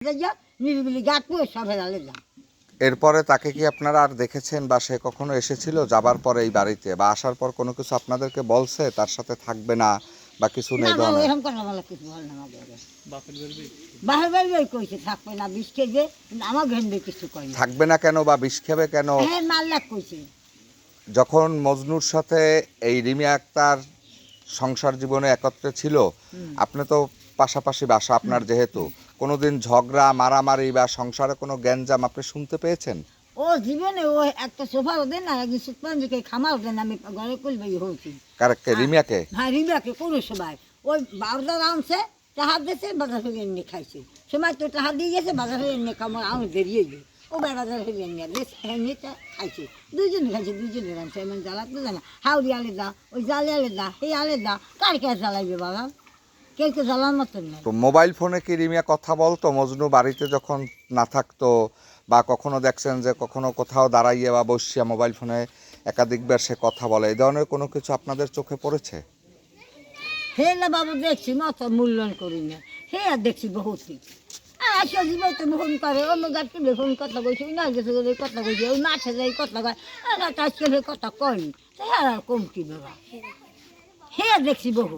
যা নিরিবিলি গাছ পুরো সব হেরালে যা। এরপরে তাকে কি আপনারা আর দেখেছেন বা সে কখনো এসেছিল যাবার পরে এই বাড়িতে বা আসার পর কোনো কিছু আপনাদেরকে বলছে তার সাথে থাকবে না বা কিছু না নেই না ধরনের? এরকম কথা বলা কিছু বল না আমাদের বাহির বাড়ি কইছে থাকবে না বিষ খেয়ে কিন্তু আমার ঘেন্ডে কিছু কয় না। থাকবে না কেন বা বিষ খাবে কেন? হ্যাঁ মাল্লাক কইছে। যখন মজনুর সাথে এই রিমি আক্তার সংসার জীবনে একত্রে ছিল, আপনি তো পাশাপাশি বাসা আপনার, যেহেতু কোনোদিন ঝগড়া মারামারি বা সংসারে কোনো গ্যাঞ্জাম আপনি শুনতে পেয়েছেন? ও জীবনে ও একটা সোফা ওদের না একদিন সুতপাঞ্জিকে খামার ওদের আমি ঘরে করবে হয়েছি। কারেক্টকে রিমিয়াকে? হ্যাঁ রিবাকে কোনো সবাই ওই বাবদার আনছে টাহার দিয়েছে বাজার হয়ে এনে খাইছে সময় তো টাহার দিয়ে গেছে বাজার হয়ে এনে খামার আমি বেরিয়ে গিয়ে ও বাজার হয়ে এনে বেশ এমনিটা খাইছে দুইজনে খাইছে দুইজনে রাখছে এমন জ্বালা তো জানা হাউরি আলাদা ওই জালে আলাদা সেই আলাদা কার কে জ্বালাইবে বাবা কেউ তো জ্বালার মতন নাই। তো মোবাইল ফোনে কি রিমিয়া কথা বলতো মজনু বাড়িতে যখন না থাকতো, বা কখনো দেখছেন যে কখনো কোথাও দাঁড়াইয়ে বা বসিয়া মোবাইল ফোনে একাধিকবার সে কথা বলে, এই ধরনের কোনো কিছু আপনাদের চোখে পড়েছে? হে না বাবু দেখছি মত মূল্যায়ন করি না হে আর দেখছি বহুত আসো জীবন তো ফোন করে অন্য গাছকে ফোন কথা কইছি না গেছে কথা কইছি ওই মাঠে যাই কথা কয় আর আজকে কথা কয়নি তাই আর কম কি বাবা হে দেখছি বহু